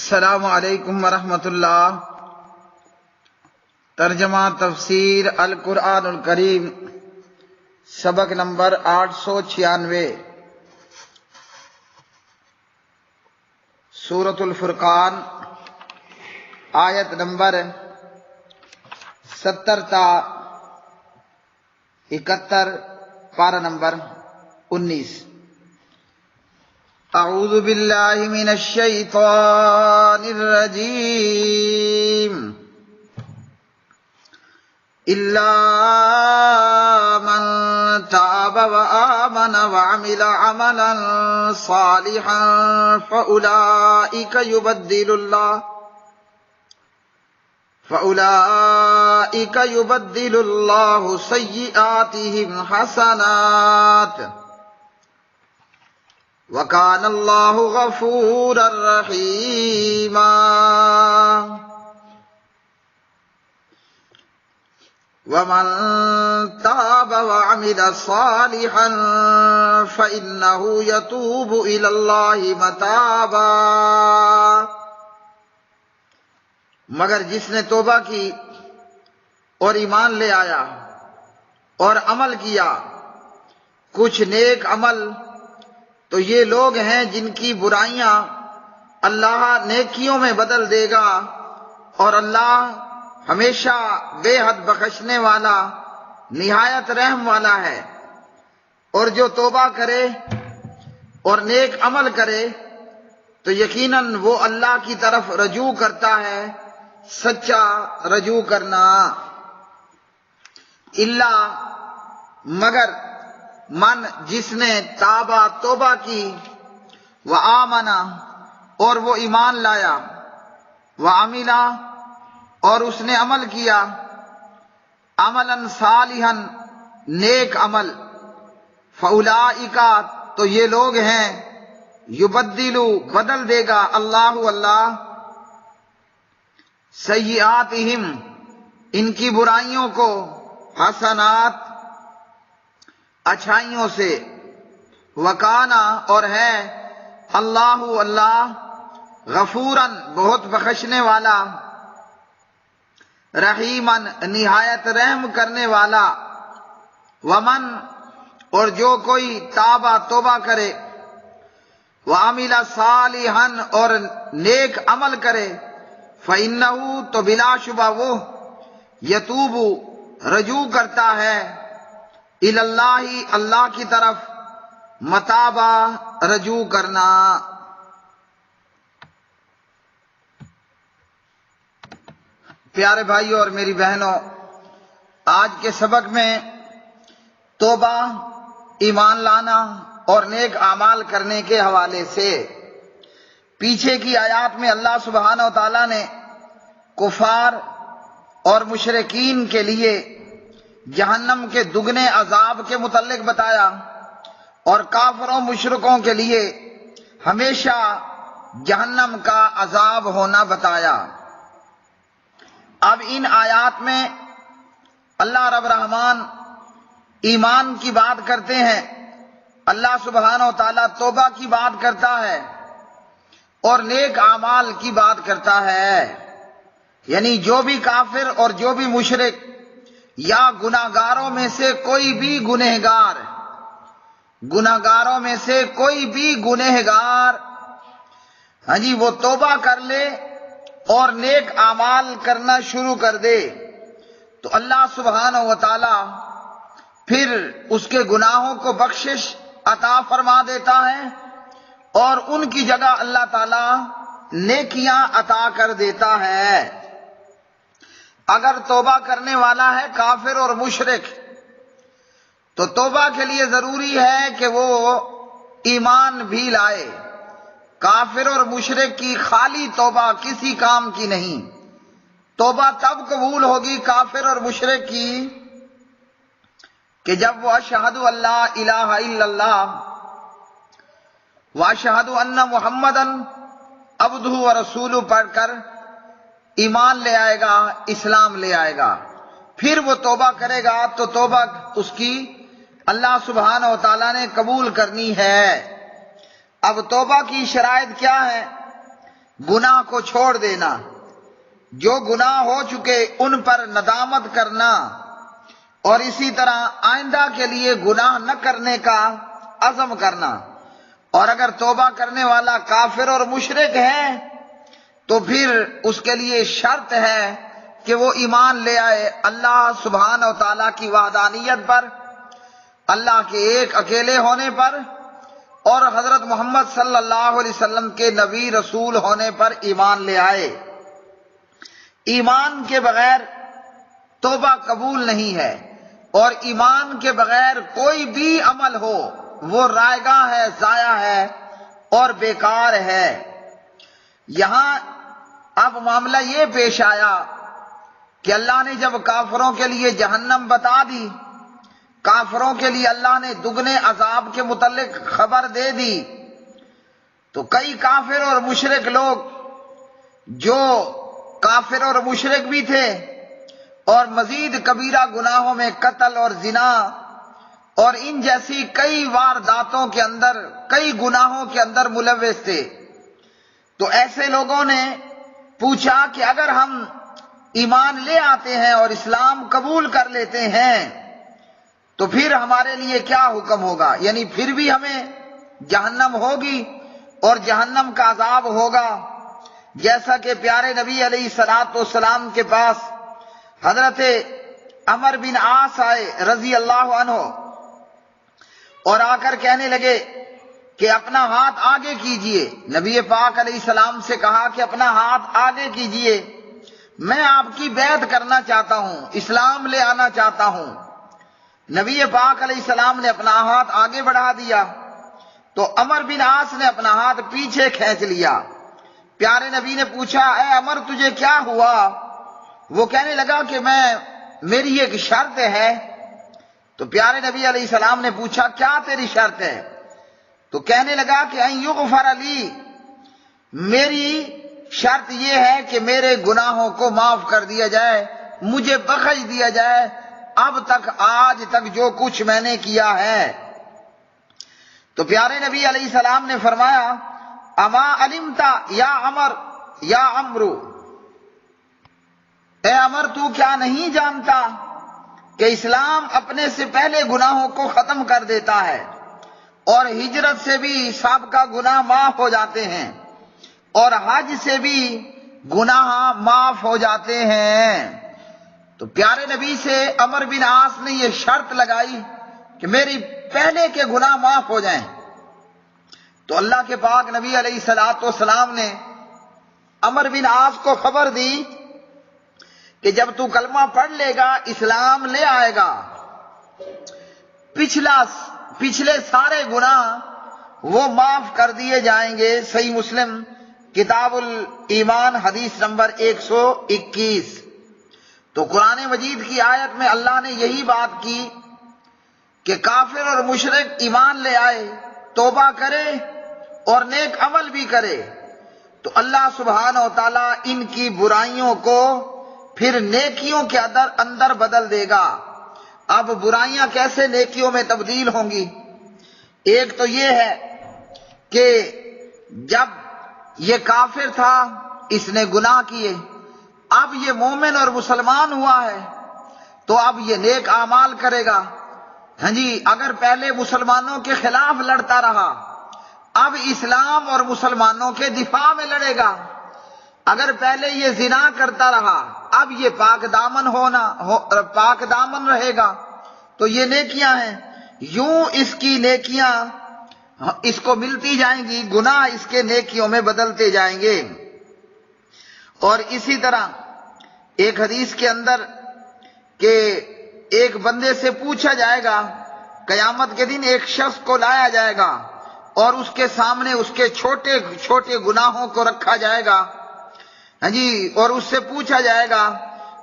السلام علیکم ورحمۃ اللہ۔ ترجمہ تفسیر القرآن الکریم، سبق نمبر 896، سورۃ الفرقان، آیت نمبر 70 تا 71، پارہ نمبر 19۔ اعوذ باللہ من الشیطان الرجیم، الا من تاب وآمن وعمل عملا صالحا فأولئک یبدل اللہ سیئاتہم حسنات وَكَانَ اللَّهُ غَفُورًا رَّحِيمًا۔ وَمَن تَابَ وَعَمِلَ صَالِحًا فَإِنَّهُ يَتُوبُ إِلَى اللَّهِ مَتَابًا۔ مگر جس نے توبہ کی اور ایمان لے آیا اور عمل کیا کچھ نیک عمل، تو یہ لوگ ہیں جن کی برائیاں اللہ نیکیوں میں بدل دے گا، اور اللہ ہمیشہ بے حد بخشنے والا نہایت رحم والا ہے۔ اور جو توبہ کرے اور نیک عمل کرے تو یقیناً وہ اللہ کی طرف رجوع کرتا ہے، سچا رجوع کرنا۔ الا مگر من جس نے تابا توبہ کی، وآمنا اور وہ ایمان لایا، وعملا اور اس نے عمل کیا، عملا صالحا نیک عمل، فاولئک تو یہ لوگ ہیں، یبدل بدل دے گا اللہ سیئاتہم ان کی برائیوں کو، حسنات اچھائیوں سے، وکانا اور ہے اللہ غفوراً بہت بخشنے والا، رحیماً نہایت رحم کرنے والا۔ ومن اور جو کوئی تابا توبہ کرے، وعمل صالحا اور نیک عمل کرے، فإنہ تو بلا شبہ وہ، یتوب رجوع کرتا ہے، اللہ اللہ کی طرف، متابا رجوع کرنا۔ پیارے بھائیوں اور میری بہنوں، آج کے سبق میں توبہ، ایمان لانا اور نیک اعمال کرنے کے حوالے سے پیچھے کی آیات میں اللہ سبحانہ و تعالیٰ نے کفار اور مشرکین کے لیے جہنم کے دگنے عذاب کے متعلق بتایا، اور کافروں مشرکوں کے لیے ہمیشہ جہنم کا عذاب ہونا بتایا۔ اب ان آیات میں اللہ رب رحمان ایمان کی بات کرتے ہیں، اللہ سبحانہ و تعالیٰ توبہ کی بات کرتا ہے اور نیک اعمال کی بات کرتا ہے۔ یعنی جو بھی کافر اور جو بھی مشرک یا گناہگاروں میں سے کوئی بھی گنہگار وہ توبہ کر لے اور نیک اعمال کرنا شروع کر دے تو اللہ سبحانہ و تعالی پھر اس کے گناہوں کو بخشش عطا فرما دیتا ہے، اور ان کی جگہ اللہ تعالی نیکیاں عطا کر دیتا ہے۔ اگر توبہ کرنے والا ہے کافر اور مشرک تو توبہ کے لیے ضروری ہے کہ وہ ایمان بھی لائے۔ کافر اور مشرک کی خالی توبہ کسی کام کی نہیں۔ توبہ تب قبول ہوگی کافر اور مشرک کی کہ جب وہ اشہد اللہ الہ الا اللہ واشہد ان محمدً عبدہ ورسولہ پڑھ کر ایمان لے آئے گا، اسلام لے آئے گا، پھر وہ توبہ کرے گا تو توبہ اس کی اللہ سبحانہ و تعالیٰ نے قبول کرنی ہے۔ اب توبہ کی شرائط کیا ہے؟ گناہ کو چھوڑ دینا، جو گناہ ہو چکے ان پر ندامت کرنا، اور اسی طرح آئندہ کے لیے گناہ نہ کرنے کا عزم کرنا۔ اور اگر توبہ کرنے والا کافر اور مشرک ہے تو پھر اس کے لیے شرط ہے کہ وہ ایمان لے آئے اللہ سبحانہ و تعالیٰ کی وحدانیت پر، اللہ کے ایک اکیلے ہونے پر، اور حضرت محمد صلی اللہ علیہ وسلم کے نبی رسول ہونے پر ایمان لے آئے۔ ایمان کے بغیر توبہ قبول نہیں ہے، اور ایمان کے بغیر کوئی بھی عمل ہو وہ رائگاں ہے، ضائع ہے اور بیکار ہے۔ یہاں اب معاملہ یہ پیش آیا کہ اللہ نے جب کافروں کے لیے جہنم بتا دی، کافروں کے لیے اللہ نے دگنے عذاب کے متعلق خبر دے دی، تو کئی کافر اور مشرک لوگ جو کافر اور مشرک بھی تھے اور مزید کبیرہ گناہوں میں قتل اور زنا اور ان جیسی کئی وارداتوں کے اندر، کئی گناہوں کے اندر ملوث تھے، تو ایسے لوگوں نے پوچھا کہ اگر ہم ایمان لے آتے ہیں اور اسلام قبول کر لیتے ہیں تو پھر ہمارے لیے کیا حکم ہوگا؟ یعنی پھر بھی ہمیں جہنم ہوگی اور جہنم کا عذاب ہوگا، جیسا کہ پیارے نبی علیہ الصلوۃ والسلام کے پاس حضرت عمر بن عاص آئے رضی اللہ عنہ اور آ کر کہنے لگے کہ اپنا ہاتھ آگے کیجئے۔ نبی پاک علیہ السلام سے کہا کہ اپنا ہاتھ آگے کیجئے، میں آپ کی بیعت کرنا چاہتا ہوں، اسلام لے آنا چاہتا ہوں۔ نبی پاک علیہ السلام نے اپنا ہاتھ آگے بڑھا دیا تو عمر بن عاص نے اپنا ہاتھ پیچھے کھینچ لیا۔ پیارے نبی نے پوچھا اے عمر تجھے کیا ہوا؟ وہ کہنے لگا کہ میری ایک شرط ہے۔ تو پیارے نبی علیہ السلام نے پوچھا کیا تیری شرط ہے؟ تو کہنے لگا کہ ان یغفر لی، میری شرط یہ ہے کہ میرے گناہوں کو معاف کر دیا جائے، مجھے بخش دیا جائے اب تک آج تک جو کچھ میں نے کیا ہے۔ تو پیارے نبی علیہ السلام نے فرمایا اما علمت یا عمر یا عمرو، اے عمر تو کیا نہیں جانتا کہ اسلام اپنے سے پہلے گناہوں کو ختم کر دیتا ہے اور ہجرت سے بھی سابقہ گناہ معاف ہو جاتے ہیں اور حج سے بھی گناہ معاف ہو جاتے ہیں۔ تو پیارے نبی سے عمر بن عاص نے یہ شرط لگائی کہ میری پہلے کے گناہ معاف ہو جائیں۔ تو اللہ کے پاک نبی علیہ الصلوۃ والسلام نے عمر بن عاص کو خبر دی کہ جب تو کلمہ پڑھ لے گا، اسلام لے آئے گا، پچھلے سارے گناہ وہ معاف کر دیے جائیں گے۔ صحیح مسلم کتاب الایمان حدیث نمبر 121۔ تو قرآن مجید کی آیت میں اللہ نے یہی بات کی کہ کافر اور مشرک ایمان لے آئے، توبہ کرے اور نیک عمل بھی کرے تو اللہ سبحانہ و تعالیٰ ان کی برائیوں کو پھر نیکیوں کے اندر بدل دے گا۔ اب برائیاں کیسے نیکیوں میں تبدیل ہوں گی؟ ایک تو یہ ہے کہ جب یہ کافر تھا، اس نے گناہ کیے، اب یہ مومن اور مسلمان ہوا ہے تو اب یہ نیک اعمال کرے گا۔ ہاں جی، اگر پہلے مسلمانوں کے خلاف لڑتا رہا، اب اسلام اور مسلمانوں کے دفاع میں لڑے گا۔ اگر پہلے یہ زنا کرتا رہا، اب یہ پاک دامن رہے گا۔ تو یہ نیکیاں ہیں، یوں اس کی نیکیاں اس کو ملتی جائیں گی، گناہ اس کے نیکیوں میں بدلتے جائیں گے۔ اور اسی طرح ایک حدیث کے اندر کہ ایک بندے سے پوچھا جائے گا، قیامت کے دن ایک شخص کو لایا جائے گا اور اس کے سامنے اس کے چھوٹے چھوٹے گناہوں کو رکھا جائے گا، ہاں جی، اور اس سے پوچھا جائے گا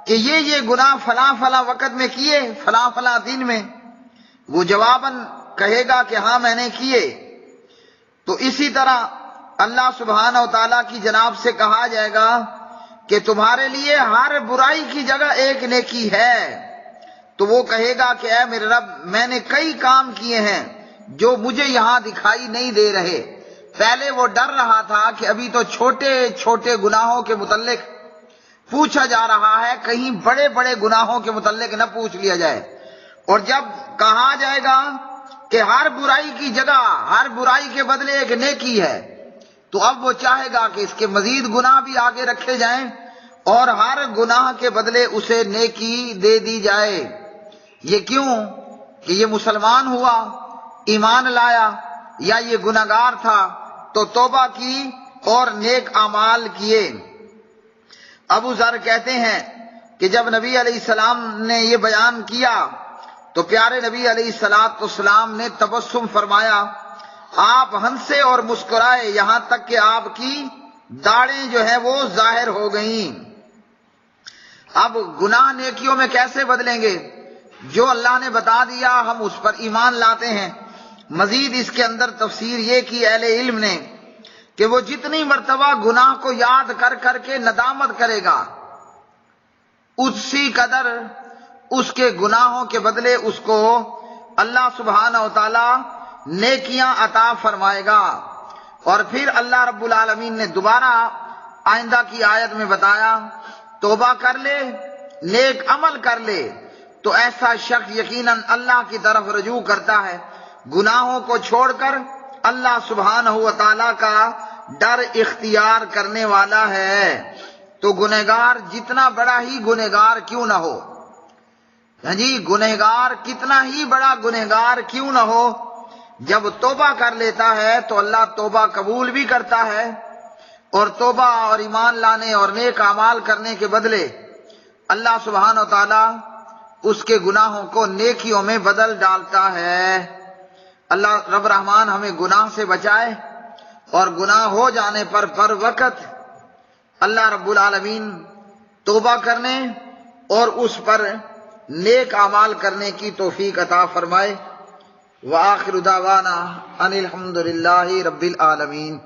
کہ یہ گناہ فلاں فلاں وقت میں کیے، فلاں فلاں دن میں؟ وہ جواباً کہے گا کہ ہاں میں نے کیے۔ تو اسی طرح اللہ سبحانہ و تعالیٰ کی جناب سے کہا جائے گا کہ تمہارے لیے ہر برائی کی جگہ ایک نیکی ہے۔ تو وہ کہے گا کہ اے میرے رب، میں نے کئی کام کیے ہیں جو مجھے یہاں دکھائی نہیں دے رہے، پہلے وہ ڈر رہا تھا کہ ابھی تو چھوٹے چھوٹے گناہوں کے متعلق پوچھا جا رہا ہے، کہیں بڑے بڑے گناہوں کے متعلق نہ پوچھ لیا جائے، اور جب کہا جائے گا کہ ہر برائی کی جگہ ہر برائی کے بدلے ایک نیکی ہے، تو اب وہ چاہے گا کہ اس کے مزید گناہ بھی آگے رکھے جائیں اور ہر گناہ کے بدلے اسے نیکی دے دی جائے۔ یہ کیوں؟ کہ یہ مسلمان ہوا، ایمان لایا، یا یہ گناہگار تھا تو توبہ کی اور نیک اعمال کیے۔ ابو ذر کہتے ہیں کہ جب نبی علیہ السلام نے یہ بیان کیا تو پیارے نبی علیہ السلام نے تبسم فرمایا، آپ ہنسے اور مسکرائے یہاں تک کہ آپ کی داڑھیں جو ہیں وہ ظاہر ہو گئیں۔ اب گناہ نیکیوں میں کیسے بدلیں گے؟ جو اللہ نے بتا دیا ہم اس پر ایمان لاتے ہیں۔ مزید اس کے اندر تفسیر یہ کی اہل علم نے کہ وہ جتنی مرتبہ گناہ کو یاد کر کر کے ندامت کرے گا، اسی قدر اس کے گناہوں کے بدلے اس کو اللہ سبحانہ و تعالی نیکیاں عطا فرمائے گا۔ اور پھر اللہ رب العالمین نے دوبارہ آئندہ کی آیت میں بتایا، توبہ کر لے، نیک عمل کر لے تو ایسا شخص یقیناً اللہ کی طرف رجوع کرتا ہے، گناہوں کو چھوڑ کر اللہ سبحانہ و تعالی کا ڈر اختیار کرنے والا ہے۔ تو گنہگار جتنا بڑا ہی گنہگار کیوں نہ ہو، جی گنہگار کتنا ہی بڑا گنہگار کیوں نہ ہو، جب توبہ کر لیتا ہے تو اللہ توبہ قبول بھی کرتا ہے، اور توبہ اور ایمان لانے اور نیک اعمال کرنے کے بدلے اللہ سبحانہ و تعالی اس کے گناہوں کو نیکیوں میں بدل ڈالتا ہے۔ اللہ رب رحمان ہمیں گناہ سے بچائے، اور گناہ ہو جانے پر وقت اللہ رب العالمین توبہ کرنے اور اس پر نیک اعمال کرنے کی توفیق عطا فرمائے۔ وآخر دعوانا ان الحمد للہ رب العالمین۔